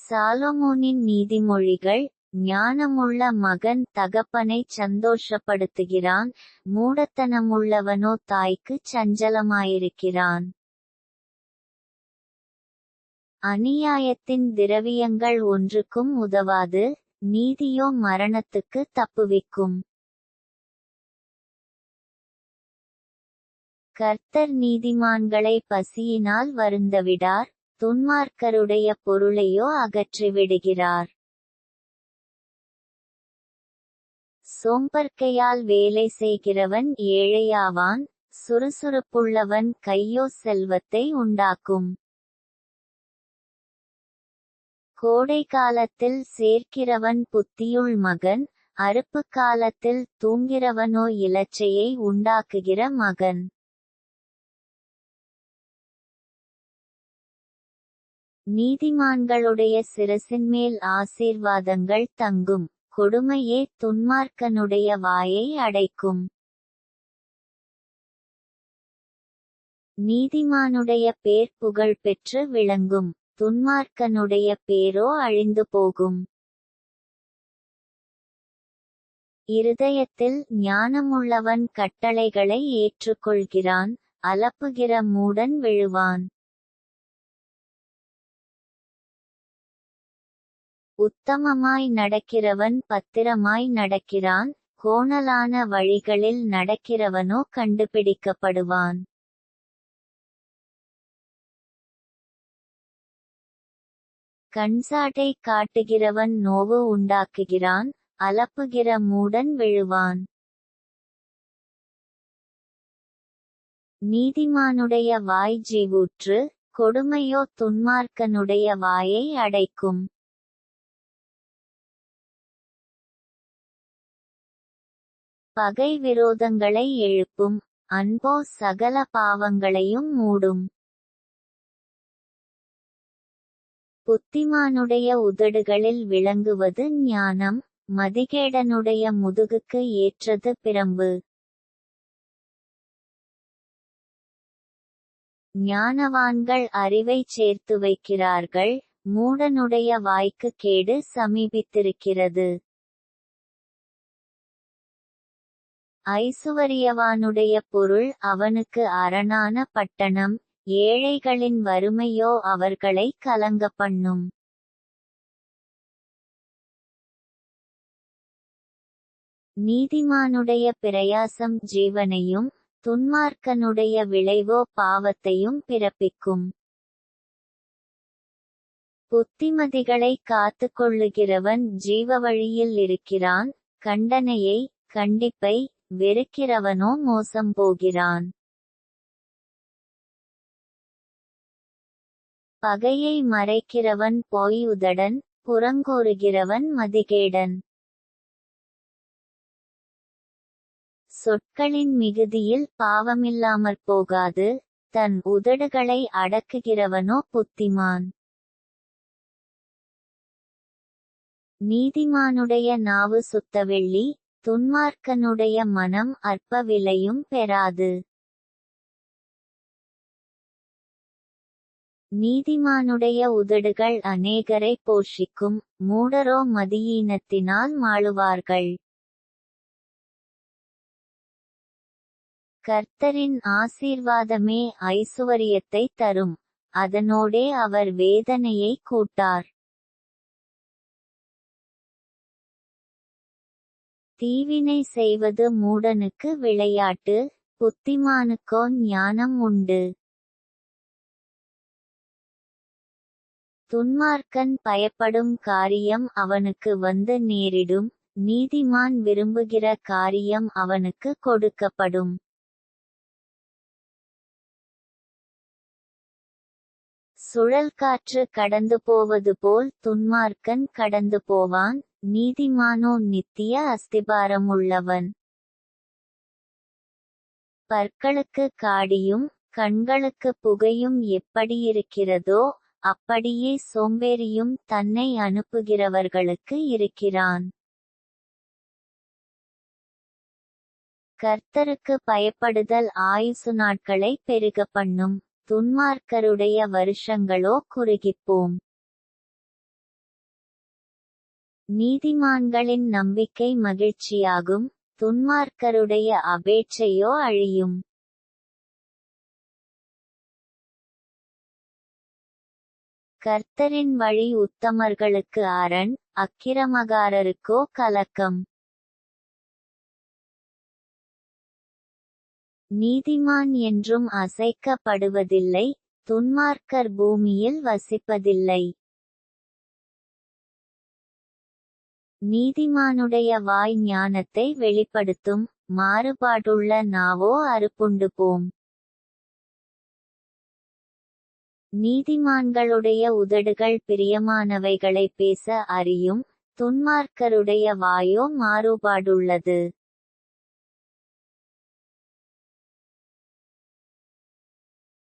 சாலமோனின் நீதிமொழிகள். ஞானமுள்ள மகன் தகப்பனைச் சந்தோஷப்படுத்துகிறான், மூடத்தனமுள்ளவனோ தாய்க்குச் சஞ்சலமாயிருக்கிறான். அநியாயத்தின் திரவியங்கள் ஒன்றுக்கும் உதவாது, நீதியோ மரணத்துக்கு தப்புவிக்கும். கர்த்தர் நீதிமான்களை பசியினால் வருந்தவிடார், துன்மார்க்கருடைய பொருளையோ அகற்றிவிடுகிறார். சோம்பற்கையால் வேலை செய்கிறவன் ஏழையாவான், சுறுசுறுப்புள்ளவன் கையோ செல்வத்தை உண்டாக்கும். கோடை காலத்தில் சேர்க்கிறவன் புத்தியுள் மகன், அறுப்பு காலத்தில் தூங்கிறவனோ இலச்சையை உண்டாக்குகிற மகன். நீதிமான்களுடைய சிரசின்மேல் ஆசீர்வாதங்கள் தங்கும், கொடுமையே துன்மார்க்கனுடைய வாயை அடைக்கும். நீதிமானுடைய பேர் புகழ் பெற்று விளங்கும், துன்மார்க்கனுடைய பேரோ அழிந்து போகும். இருதயத்தில் ஞானமுள்ளவன் கட்டளைகளை ஏற்றுக்கொள்கிறான், அலப்புகிற மூடன் விழுவான். உத்தமமாய் நடக்கிறவன் பத்திரமாய் நடக்கிறான், கோணலான வழிகளில் நடக்கிறவனோ கண்டுபிடிக்கப்படுவான். கண்சாட்டை காட்டுகிறவன் நோவு உண்டாக்குகிறான், அலப்புகிற மூடன் விழுவான். நீதிமானுடைய வாய் ஜீவூற்று, கொடுமையோ துன்மார்க்கனுடைய வாயை அடைக்கும். பகை விரோதங்களை எழுப்பும், அன்போ சகல பாவங்களையும் மூடும். புத்திமானுடைய உதடுகளில் விளங்குவது ஞானம், மதிகேடனுடைய முதுகுக்கு ஏற்றது பிரம்பு. ஞானவான்கள் அறிவைச் சேர்த்து வைக்கிறார்கள், மூடனுடைய வாய்க்கு கேடு சமீபித்திருக்கிறது. ஐசுவரியவானுடைய பொருள் அவனுக்கு அரணான பட்டணம், ஏழைகளின் வறுமையோ அவர்களை கலங்க பண்ணும். நீதிமானுடைய பிரயாசம் ஜீவனையும், துன்மார்க்கனுடைய விளைவோ பாவத்தையும் பிறப்பிக்கும். புத்திமதிகளை காத்துக்கொள்ளுகிறவன் ஜீவவழியில் இருக்கிறான், கண்டனையை கண்டிப்பை வெறுக்கிறவனோ மோசம் போகிறான். பகையை மறைக்கிறவன் பொய் உதடன், புறங்கூறுகிறவன் மதிகேடன். சொற்களின் மிகுதியில் பாவமில்லாமற் போகாது, தன் உதடுகளை அடக்குகிறவனோ புத்திமான். நீதிமானுடைய நாவு சுத்தவெள்ளி, துன்மார்க்கனுடைய மனம் அற்ப விலையும் பெறாது. நீதிமானுடைய உதடுகள் அநேகரை போஷிக்கும், மூடரோ மதியீனத்தினால் மாளுவார்கள். கர்த்தரின் ஆசீர்வாதமே ஐசுவரியத்தை தரும், அதனோடே அவர் வேதனையை கூட்டார். தீவினை செய்வது மூடனுக்கு விளையாட்டு, புத்திமானுக்கோ ஞானம் உண்டு. துன்மார்க்கன் பயப்படும் காரியம் அவனுக்கு வந்து நேரிடும், நீதிமான் விரும்புகிற காரியம் அவனுக்கு கொடுக்கப்படும். சுழல் காற்று கடந்து போவது போல் துன்மார்க்கன் கடந்து போவான், நீதிமானோ நித்திய அஸ்திபாரமுள்ளவன். பற்களுக்கு காடியும் கண்களுக்கு புகையும் எப்படியிருக்கிறதோ, அப்படியே சோம்பேறியும் தன்னை அனுப்புகிறவர்களுக்கு இருக்கிறான். கர்த்தருக்கு பயப்படுதல் ஆயுசு நாட்களை பெருக பண்ணும், துன்மார்க்கருடைய வருஷங்களோ குறுகிப்போம். நீதிமான்களின் நம்பிக்கை மகிழ்ச்சியாகும், துன்மார்க்கருடைய அபேட்சையோ அழியும். கர்த்தரின் வழி உத்தமர்களுக்கு அரண், அக்கிரமகாரருக்கோ கலக்கம். நீதிமான் என்றும் அசைக்கப்படுவதில்லை, துன்மார்க்கர் பூமியில் வசிப்பதில்லை. நீதிமானுடைய வாய் ஞானத்தை வெளிப்படுத்தும், மாறுபாடுள்ள நாவோ அறுப்புண்டு போம். நீதிமான்களுடைய உதடுகள் பிரியமானவைகளை பேச அறியும், துன்மார்க்கருடைய வாயோ மாறுபாடுள்ளது.